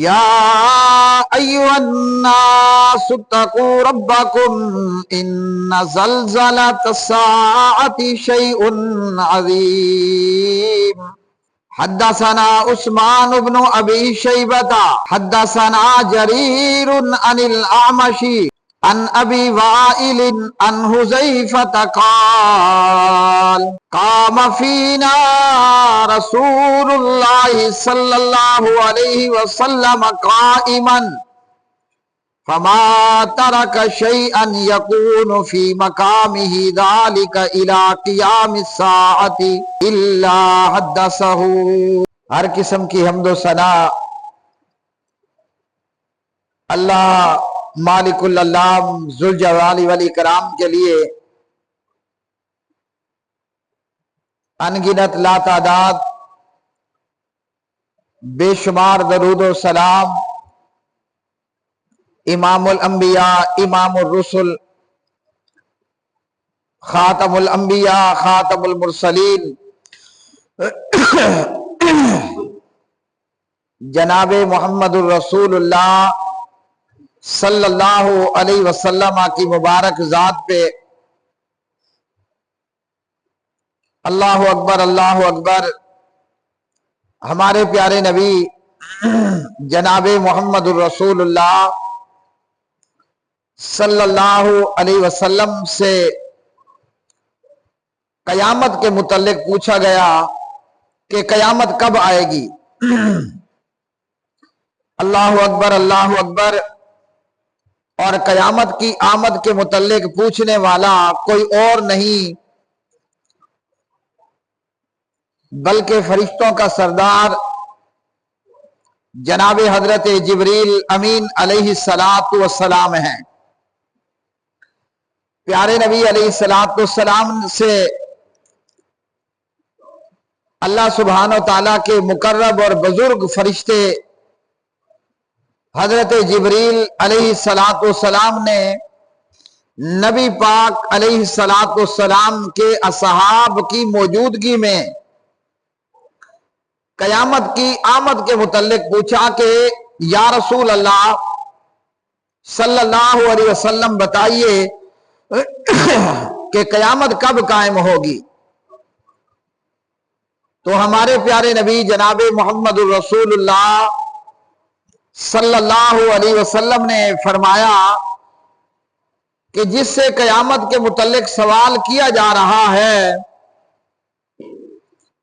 یا ایھا الناس اتقوا ربکم ان زلزلۃ الساعۃ شیء عظیم حدثنا عثمان بن ابی شیبۃ حدثنا جریر عن الاعمش عن ابی وائل عن حذیفۃ قال قام فینا رسول اللہ صلی اللہ علیہ وسلم قائما فما ترک شیئا یکون فی مقامہ ذلک الی قیام الساعۃ الا حدثہ۔ ہر قسم کی حمد و ثنا اللہ مالک العلام ذوالجلال والاکرام کے لیے انگنت لا تعداد بے شمار درود و سلام امام الانبیاء امام الرسل خاتم الانبیاء خاتم المرسلین جناب محمد الرسول اللہ صلی اللہ علیہ وسلم کی مبارک ذات پہ اللہ اکبر اللہ اکبر۔ ہمارے پیارے نبی جناب محمد الرسول اللہ صلی اللہ علیہ وسلم سے قیامت کے متعلق پوچھا گیا کہ قیامت کب آئے گی؟ اللہ اکبر اللہ اکبر۔ اور قیامت کی آمد کے متعلق پوچھنے والا کوئی اور نہیں بلکہ فرشتوں کا سردار جناب حضرت جبریل امین علیہ السلام ہیں۔ پیارے نبی علیہ السلام سے اللہ سبحانہ و تعالیٰ کے مقرب اور بزرگ فرشتے حضرت جبریل علیہ السلام نے نبی پاک علیہ السلام کے اصحاب کی موجودگی میں قیامت کی آمد کے متعلق پوچھا کہ یا رسول اللہ صلی اللہ علیہ وسلم بتائیے کہ قیامت کب قائم ہوگی؟ تو ہمارے پیارے نبی جناب محمد الرسول اللہ صلی اللہ علیہ وسلم نے فرمایا کہ جس سے قیامت کے متعلق سوال کیا جا رہا ہے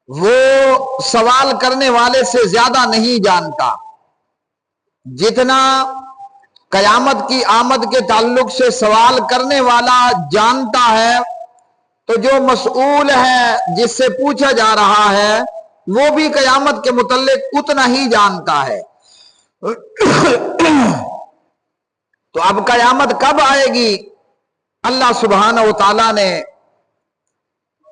وہ سوال کرنے والے سے زیادہ نہیں جانتا جتنا قیامت کی آمد کے تعلق سے سوال کرنے والا جانتا ہے، تو جو مسئول ہے جس سے پوچھا جا رہا ہے وہ بھی قیامت کے متعلق اتنا ہی جانتا ہے۔ تو اب قیامت کب آئے گی؟ اللہ سبحانہ و تعالیٰ نے،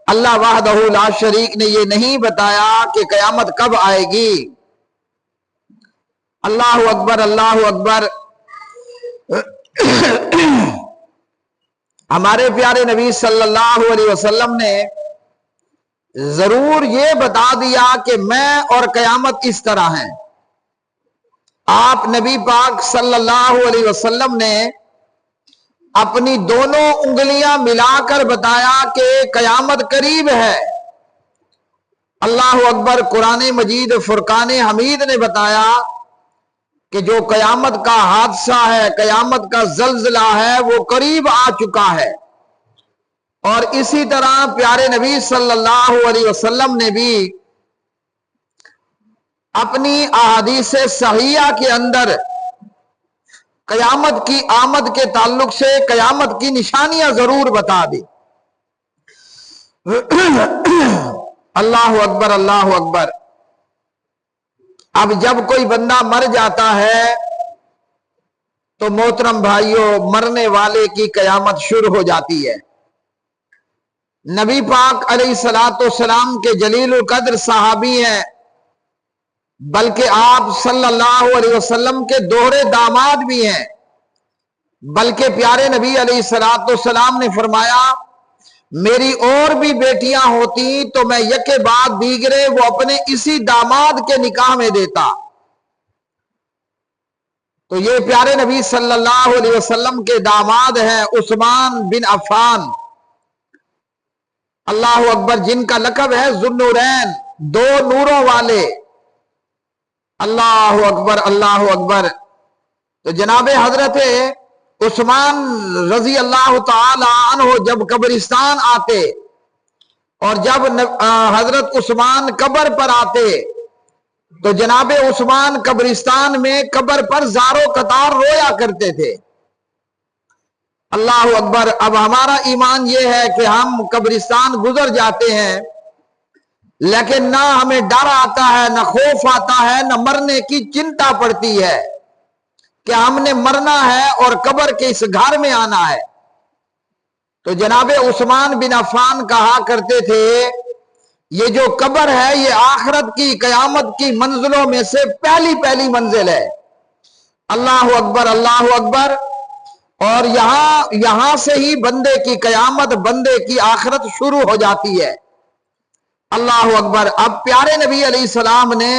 اللہ وحدہ لا شریک نے یہ نہیں بتایا کہ قیامت کب آئے گی۔ اللہ اکبر اللہ اکبر۔ ہمارے پیارے نبی صلی اللہ علیہ وسلم نے ضرور یہ بتا دیا کہ میں اور قیامت اس طرح ہیں۔ آپ نبی پاک صلی اللہ علیہ وسلم نے اپنی دونوں انگلیاں ملا کر بتایا کہ قیامت قریب ہے۔ اللہ اکبر۔ قرآن مجید فرقان حمید نے بتایا کہ جو قیامت کا حادثہ ہے، قیامت کا زلزلہ ہے، وہ قریب آ چکا ہے۔ اور اسی طرح پیارے نبی صلی اللہ علیہ وسلم نے بھی اپنی احادیث صحیحہ کے اندر قیامت کی آمد کے تعلق سے قیامت کی نشانیاں ضرور بتا دی۔ اللہ اکبر اللہ اکبر۔ اب جب کوئی بندہ مر جاتا ہے تو محترم بھائیوں، مرنے والے کی قیامت شروع ہو جاتی ہے۔ نبی پاک علیہ السلام کے جلیل القدر صحابی ہیں، بلکہ آپ صلی اللہ علیہ وسلم کے دوہرے داماد بھی ہیں، بلکہ پیارے نبی علیہ السلام نے فرمایا میری اور بھی بیٹیاں ہوتی تو میں یکے بعد دیگرے وہ اپنے اسی داماد کے نکاح میں دیتا۔ تو یہ پیارے نبی صلی اللہ علیہ وسلم کے داماد ہیں عثمان بن عفان، اللہ اکبر، جن کا لقب ہے ذوالنورین، دو نوروں والے، اللہ اکبر اللہ اکبر۔ تو جناب حضرت عثمان رضی اللہ تعالی عنہ جب قبرستان آتے اور جب حضرت عثمان قبر پر آتے تو جناب عثمان قبرستان میں قبر پر زارو قطار رویا کرتے تھے، اللہ اکبر۔ اب ہمارا ایمان یہ ہے کہ ہم قبرستان گزر جاتے ہیں لیکن نہ ہمیں ڈر آتا ہے، نہ خوف آتا ہے، نہ مرنے کی چنتا پڑتی ہے کہ ہم نے مرنا ہے اور قبر کے اس گھر میں آنا ہے۔ تو جناب عثمان بن عفان کہا کرتے تھے یہ جو قبر ہے یہ آخرت کی قیامت کی منزلوں میں سے پہلی منزل ہے، اللہ اکبر اللہ اکبر۔ اور یہاں سے ہی بندے کی قیامت، بندے کی آخرت شروع ہو جاتی ہے، اللہ اکبر۔ اب پیارے نبی علیہ السلام نے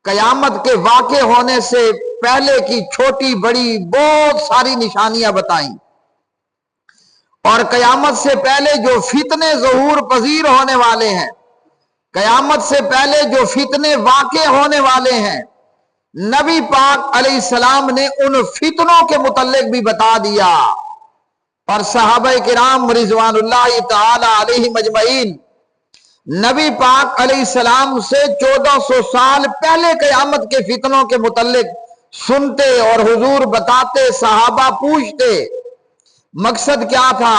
قیامت کے واقع ہونے سے پہلے کی چھوٹی بڑی بہت ساری نشانیاں بتائیں، اور قیامت سے پہلے جو فتنے ظہور پذیر ہونے والے ہیں، قیامت سے پہلے جو فتنے واقع ہونے والے ہیں، نبی پاک علیہ السلام نے ان فتنوں کے متعلق بھی بتا دیا، اور صحابہ کرام رضوان اللہ تعالی علیہ مجمعین نبی پاک علیہ السلام سے 1400 سال پہلے قیامت کے فتنوں کے متعلق سنتے اور حضور بتاتے، صحابہ پوچھتے۔ مقصد کیا تھا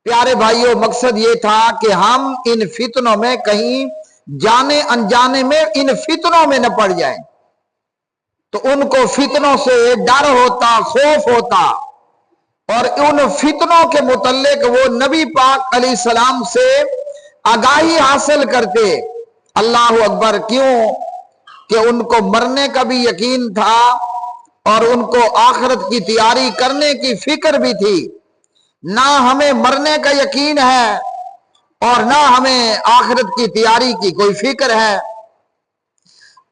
پیارے بھائیوں؟ مقصد یہ تھا کہ ہم ان فتنوں میں کہیں جانے انجانے میں ان فتنوں میں نہ پڑ جائیں، تو ان کو فتنوں سے ڈر ہوتا، خوف ہوتا، اور ان فتنوں کے متعلق وہ نبی پاک علیہ السلام سے آگاہی حاصل کرتے، اللہ اکبر۔ کیوں کہ ان کو مرنے کا بھی یقین تھا اور ان کو آخرت کی تیاری کرنے کی فکر بھی تھی۔ نہ ہمیں مرنے کا یقین ہے اور نہ ہمیں آخرت کی تیاری کی کوئی فکر ہے،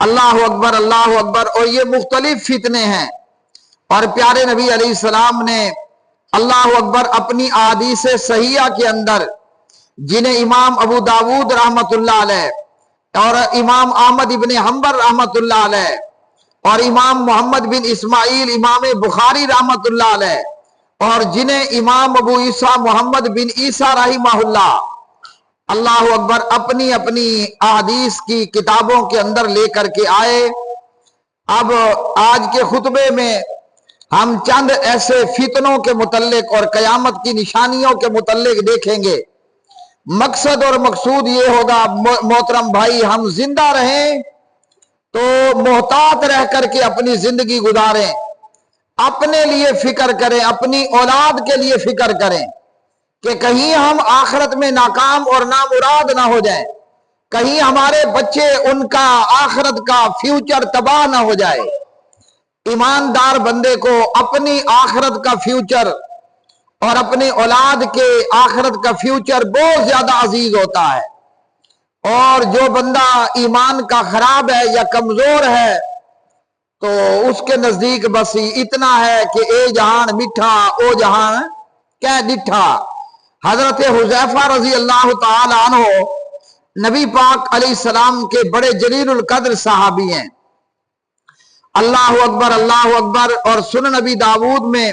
اللہ اکبر اللہ اکبر۔ اور یہ مختلف فتنے ہیں، اور پیارے نبی علیہ السلام نے اللہ اکبر اپنی احادیث صحیحہ کے اندر، جنہیں امام ابو داود رحمت اللہ علیہ اور امام احمد ابن حنبل رحمت اللہ علیہ اور امام محمد بن اسماعیل امام بخاری رحمت اللہ علیہ اور جنہیں امام ابو عیسیٰ محمد بن عیسیٰ رحمہ اللہ، اللہ اکبر، اپنی اپنی احادیث کی کتابوں کے اندر لے کر کے آئے۔ اب آج کے خطبے میں ہم چند ایسے فتنوں کے متعلق اور قیامت کی نشانیوں کے متعلق دیکھیں گے۔ مقصد اور مقصود یہ ہوگا محترم بھائی، ہم زندہ رہیں تو محتاط رہ کر کے اپنی زندگی گزاریں، اپنے لیے فکر کریں، اپنی اولاد کے لیے فکر کریں کہ کہیں ہم آخرت میں ناکام اور نامراد نہ ہو جائیں، کہیں ہمارے بچے ان کا آخرت کا فیوچر تباہ نہ ہو جائے۔ ایماندار بندے کو اپنی آخرت کا فیوچر اور اپنے اولاد کے آخرت کا فیوچر بہت زیادہ عزیز ہوتا ہے، اور جو بندہ ایمان کا خراب ہے یا کمزور ہے تو اس کے نزدیک بس اتنا ہے کہ اے جہان میٹھا او جہان کیا ڈٹھا۔ حضرت حذیفہ رضی اللہ تعالی عنہ نبی پاک علیہ السلام کے بڑے جلیل القدر صحابی ہیں، اللہ اکبر اللہ اکبر۔ اور سنن نبی داود میں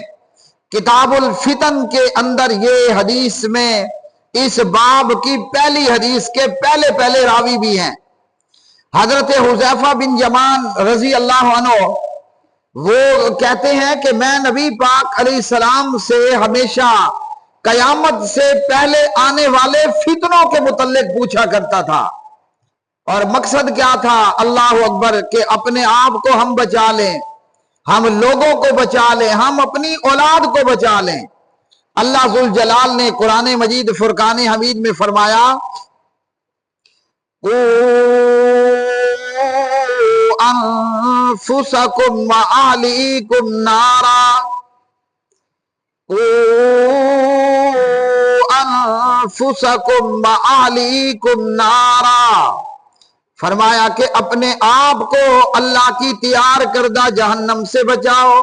کتاب الفتن کے اندر یہ حدیث میں اس باب کی پہلی حدیث کے پہلے راوی بھی ہیں، حضرت حذیفہ بن یمان رضی اللہ عنہ۔ وہ کہتے ہیں کہ میں نبی پاک علیہ السلام سے ہمیشہ قیامت سے پہلے آنے والے فتنوں کے متعلق پوچھا کرتا تھا، اور مقصد کیا تھا؟ اللہ اکبر، کہ اپنے آپ کو ہم بچا لیں، ہم لوگوں کو بچا لیں، ہم اپنی اولاد کو بچا لیں۔ اللہ ذوالجلال نے قرآن مجید فرقان حمید میں فرمایا انفسکم واہلیکم نارا، انفسکم واہلیکم نارا فرمایا کہ اپنے آپ کو اللہ کی تیار کردہ جہنم سے بچاؤ،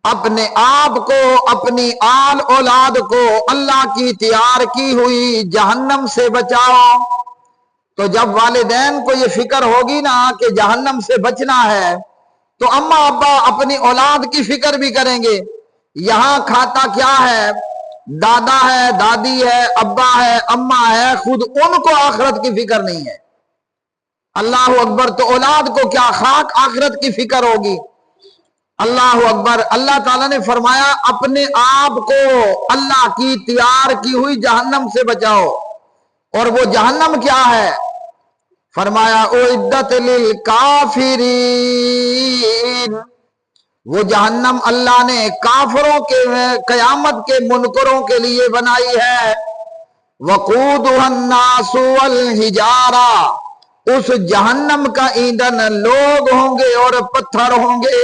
اپنے آپ کو، اپنی آل اولاد کو اللہ کی تیار کی ہوئی جہنم سے بچاؤ۔ تو جب والدین کو یہ فکر ہوگی نا کہ جہنم سے بچنا ہے تو اماں ابا اپنی اولاد کی فکر بھی کریں گے۔ یہاں کھاتا کیا ہے؟ دادا ہے، دادی ہے، ابا ہے، اماں ہے، خود ان کو آخرت کی فکر نہیں ہے۔ اللہ اکبر! تو اولاد کو کیا خاک آخرت کی فکر ہوگی؟ اللہ اکبر! اللہ تعالیٰ نے فرمایا اپنے آپ کو اللہ کی تیار کی ہوئی جہنم سے بچاؤ۔ اور وہ جہنم کیا ہے؟ فرمایا اعدت للکافرین، وہ جہنم اللہ نے کافروں کے، قیامت کے منکروں کے لیے بنائی ہے۔ وقودها الناس والحجارہ، اس جہنم کا ایندھن لوگ ہوں گے اور پتھر ہوں گے۔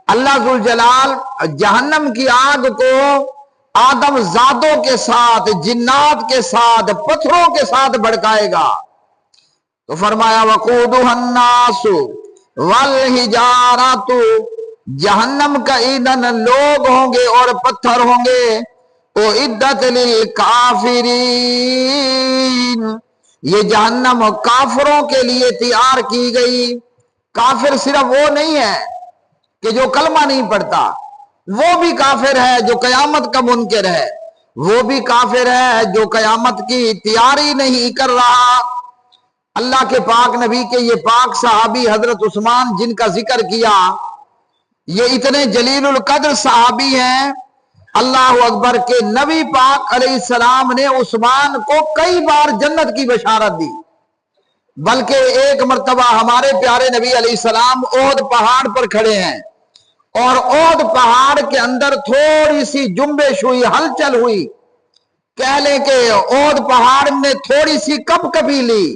اللہ ذوالجلال جہنم کی آگ کو آدم زادوں کے ساتھ، جنات کے ساتھ، پتھروں کے ساتھ بھڑکائے گا۔ تو فرمایا وقودها الناس والحجارۃ، جہنم کا ایندھن لوگ ہوں گے اور پتھر ہوں گے۔ اعدت للکافرین، یہ جہنم کافروں کے لیے تیار کی گئی۔ کافر صرف وہ نہیں ہے کہ جو کلمہ نہیں پڑھتا، وہ بھی کافر ہے جو قیامت کا منکر ہے، وہ بھی کافر ہے جو قیامت کی تیاری نہیں کر رہا۔ اللہ کے پاک نبی کے یہ پاک صحابی حضرت عثمان جن کا ذکر کیا، یہ اتنے جلیل القدر صحابی ہیں، اللہ اکبر، کہ نبی پاک علیہ السلام نے عثمان کو کئی بار جنت کی بشارت دی۔ بلکہ ایک مرتبہ ہمارے پیارے نبی علیہ السلام احد پہاڑ پر کھڑے ہیں اور احد پہاڑ کے اندر تھوڑی سی جنبش ہوئی، ہلچل ہوئی، کہہ لیں کہ احد پہاڑ نے تھوڑی سی کپ کپی لی۔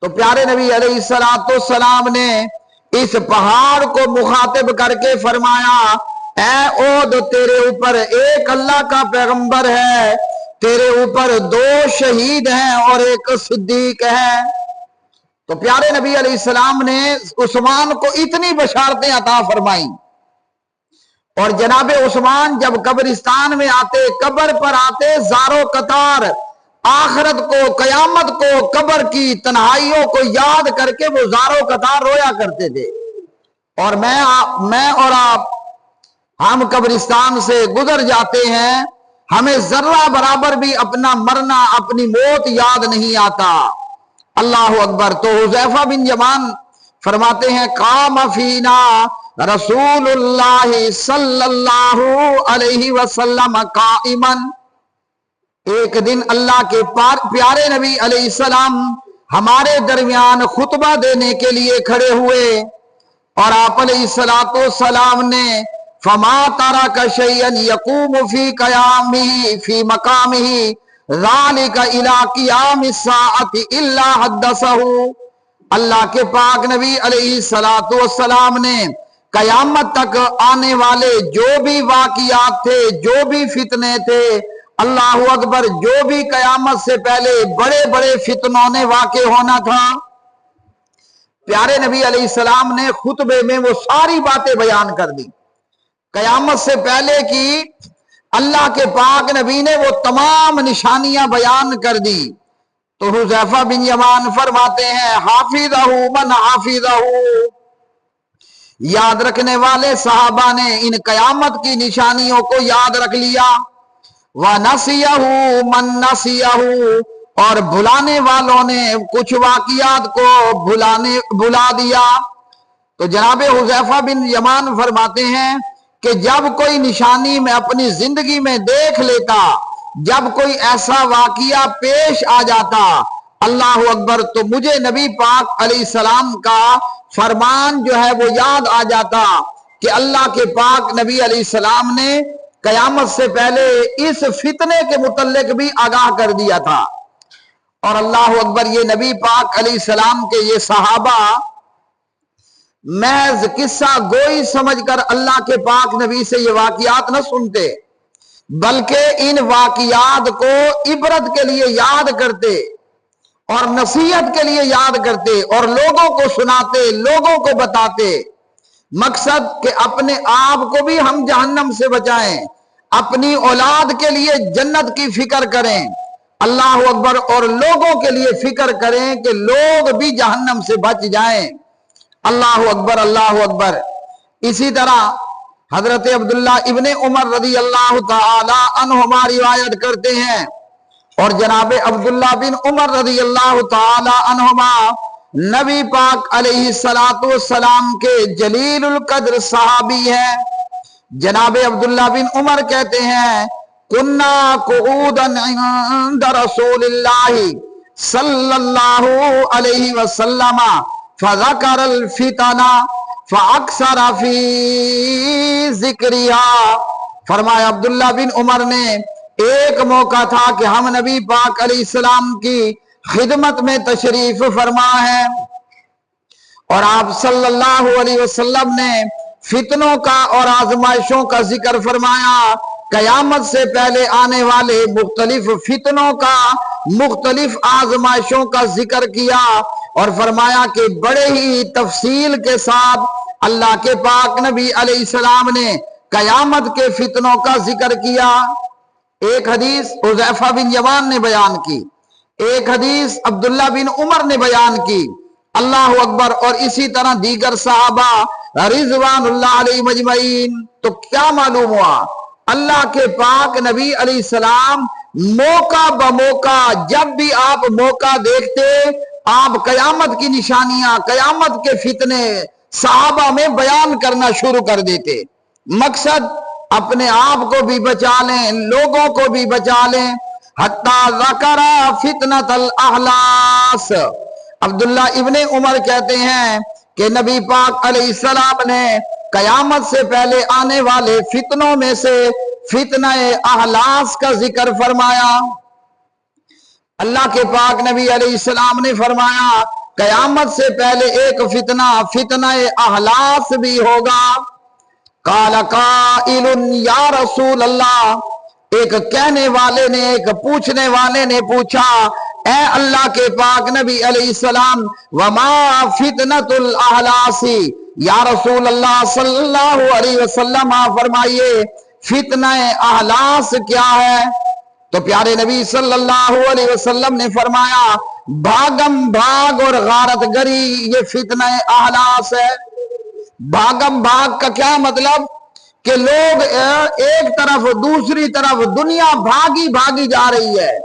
تو پیارے نبی علیہ السلام نے اس پہاڑ کو مخاطب کر کے فرمایا اے احد، تیرے اوپر ایک اللہ کا پیغمبر ہے، تیرے اوپر 2 شہید ہیں اور ایک صدیق ہے۔ تو پیارے نبی علیہ السلام نے عثمان کو اتنی بشارتیں عطا فرمائیں، اور جناب عثمان جب قبرستان میں آتے، قبر پر آتے، زارو قطار آخرت کو، قیامت کو، قبر کی تنہائیوں کو یاد کر کے وہ زارو قطار رویا کرتے تھے۔ اور میں اور آپ، ہم قبرستان سے گزر جاتے ہیں، ہمیں ذرہ برابر بھی اپنا مرنا، اپنی موت یاد نہیں آتا۔ اللہ اکبر! تو حذیفہ بن یمان فرماتے ہیں قام فینا رسول اللہ صلی اللہ علیہ وسلم قائما، ایک دن اللہ کے پیارے نبی علیہ السلام ہمارے درمیان خطبہ دینے کے لیے کھڑے ہوئے، اور آپ علیہ السلام نے فما ترک شیئا یقوم فی قیامہ فی مقامہ ذالک الی قیام الساعۃ الا حدثہ، اللہ کے پاک نبی علیہ السلام نے قیامت تک آنے والے جو بھی واقعات تھے، جو بھی فتنے تھے، اللہ اکبر، جو بھی قیامت سے پہلے بڑے بڑے فتنوں نے واقع ہونا تھا، پیارے نبی علیہ السلام نے خطبے میں وہ ساری باتیں بیان کر دی۔ قیامت سے پہلے کی اللہ کے پاک نبی نے وہ تمام نشانیاں بیان کر دی۔ تو حذیفہ بن یمان فرماتے ہیں حافظہ من حافظہ، یاد رکھنے والے صحابہ نے ان قیامت کی نشانیوں کو یاد رکھ لیا۔ وَنَسِيَهُ مَن نَسِيَهُ، اور بھلانے والوں نے کچھ واقعات کو بھلا دیا۔ تو جناب حذیفہ بن یمان فرماتے ہیں کہ جب کوئی نشانی میں اپنی زندگی میں دیکھ لیتا، جب کوئی ایسا واقعہ پیش آ جاتا، اللہ اکبر، تو مجھے نبی پاک علیہ السلام کا فرمان جو ہے وہ یاد آ جاتا کہ اللہ کے پاک نبی علیہ السلام نے قیامت سے پہلے اس فتنے کے متعلق بھی آگاہ کر دیا تھا۔ اور اللہ اکبر، یہ نبی پاک علیہ السلام کے یہ صحابہ محض قصہ گوئی سمجھ کر اللہ کے پاک نبی سے یہ واقعات نہ سنتے، بلکہ ان واقعات کو عبرت کے لیے یاد کرتے اور نصیحت کے لیے یاد کرتے اور لوگوں کو سناتے، لوگوں کو بتاتے۔ مقصد کہ اپنے آپ کو بھی ہم جہنم سے بچائیں، اپنی اولاد کے لیے جنت کی فکر کریں، اللہ اکبر، اور لوگوں کے لیے فکر کریں کہ لوگ بھی جہنم سے بچ جائیں۔ اللہ اکبر، اللہ اکبر۔ اسی طرح حضرت عبداللہ ابن عمر رضی اللہ تعالی عنہما روایت کرتے ہیں، اور جناب عبداللہ بن عمر رضی اللہ تعالی عنہما نبی پاک علیہ السلام کے جلیل القدر صحابی ہیں۔ جناب عبداللہ بن عمر کہتے ہیں کننا قعودا عند رسول اللہ صلی اللہ علیہ وسلم فذکر الفتن فاکثر فی ذکرها۔ فرمایا عبداللہ بن عمر نے ایک موقع تھا کہ ہم نبی پاک علیہ السلام کی خدمت میں تشریف فرما ہے اور آپ صلی اللہ علیہ وسلم نے فتنوں کا اور آزمائشوں کا ذکر فرمایا، قیامت سے پہلے آنے والے مختلف فتنوں کا، مختلف آزمائشوں کا ذکر کیا، اور فرمایا کہ بڑے ہی تفصیل کے ساتھ اللہ کے پاک نبی علیہ السلام نے قیامت کے فتنوں کا ذکر کیا۔ ایک حدیث حذیفہ بن یمان نے بیان کی، ایک حدیث عبداللہ بن عمر نے بیان کی، اللہ اکبر، اور اسی طرح دیگر صحابہ رضوان اللہ علیہ مجمعین۔ تو کیا معلوم ہوا؟ اللہ کے پاک نبی علیہ السلام موقع بموقع، جب بھی آپ موقع دیکھتے، آپ قیامت کی نشانیاں، قیامت کے فتنے صحابہ میں بیان کرنا شروع کر دیتے۔ مقصد اپنے آپ کو بھی بچا لیں، لوگوں کو بھی بچا لیں۔ حتی ذکر فتنۃ الاحلاس، عبداللہ ابن عمر کہتے ہیں کہ نبی پاک علیہ السلام نے قیامت سے پہلے آنے والے فتنوں میں سے فتنہ احلاس کا ذکر فرمایا۔ اللہ کے پاک نبی علیہ السلام نے فرمایا قیامت سے پہلے ایک فتنہ، فتنہ احلاس بھی ہوگا۔ قال قائل یا رسول اللہ، ایک کہنے والے نے، ایک پوچھنے والے نے پوچھا، اے اللہ کے پاک نبی علیہ السلام، وما فتنۃ الاحلاس، یا رسول اللہ صلی اللہ علیہ وسلم فرمائیے فتنہ احلاس کیا ہے؟ تو پیارے نبی صلی اللہ علیہ وسلم نے فرمایا بھاگم بھاگ اور غارت گری یہ فتنہ احلاس ہے۔ بھاگم بھاگ کا کیا مطلب؟ کہ لوگ ایک طرف دوسری طرف، دنیا بھاگی بھاگی جا رہی ہے،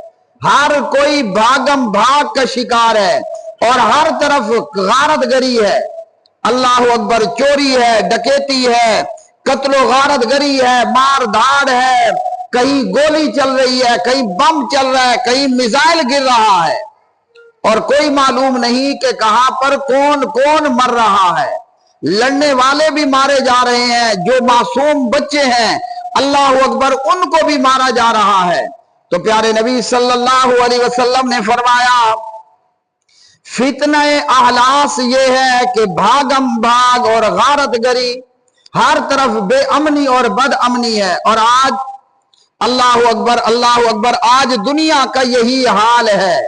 ہر کوئی بھاگم بھاگ کا شکار ہے اور ہر طرف غارت گری ہے۔ اللہ اکبر، چوری ہے، ڈکیتی ہے، قتل و غارت گری ہے، مار دھاڑ ہے، کہیں گولی چل رہی ہے، کہیں بم چل رہا ہے، کہیں میزائل گر رہا ہے، اور کوئی معلوم نہیں کہ کہاں پر کون کون مر رہا ہے۔ لڑنے والے بھی مارے جا رہے ہیں، جو معصوم بچے ہیں اللہ اکبر ان کو بھی مارا جا رہا ہے۔ تو پیارے نبی صلی اللہ علیہ وسلم نے فرمایا فتنہ احلاس یہ ہے کہ بھاگم بھاگ اور غارت گری، ہر طرف بے امنی اور بد امنی ہے۔ اور آج اللہ اکبر، اللہ اکبر، آج دنیا کا یہی حال ہے۔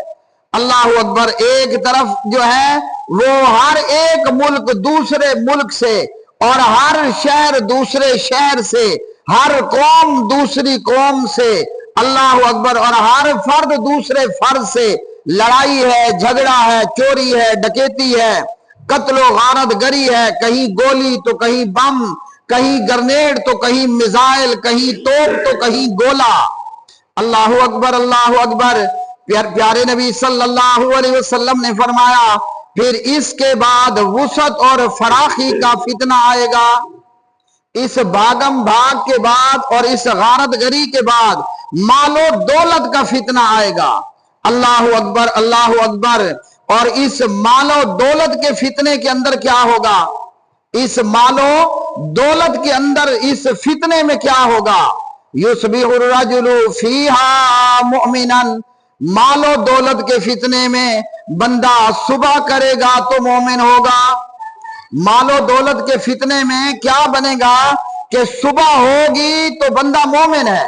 اللہ اکبر، ایک طرف جو ہے وہ ہر ایک ملک دوسرے ملک سے، اور ہر شہر دوسرے شہر سے، ہر قوم دوسری قوم سے، اللہ اکبر، اور ہر فرد دوسرے فرد سے لڑائی ہے، جھگڑا ہے، چوری ہے، ڈکیتی ہے، قتل و غارت گری ہے، کہیں گولی تو کہیں بم، کہیں گرنیڈ تو کہیں میزائل، کہیں توپ تو کہیں گولا۔ اللہ اکبر، اللہ اکبر۔ پیارے نبی صلی اللہ علیہ وسلم نے فرمایا پھر اس کے بعد وسعت اور فراخی کا فتنہ آئے گا۔ اس بھاگم بھاگ کے بعد اور اس غارت گری کے بعد مال و دولت کا فتنہ آئے گا۔ اللہ اکبر، اللہ اکبر۔ اور اس مال و دولت کے فتنے کے اندر کیا ہوگا؟ اس مال و دولت کے اندر اس فتنے میں کیا ہوگا؟ یصبح الرجل فیہا مؤمنا، مال و دولت کے فتنے میں بندہ صبح کرے گا تو مومن ہوگا۔ مال و دولت کے فتنے میں کیا بنے گا کہ صبح ہوگی تو بندہ مومن ہے،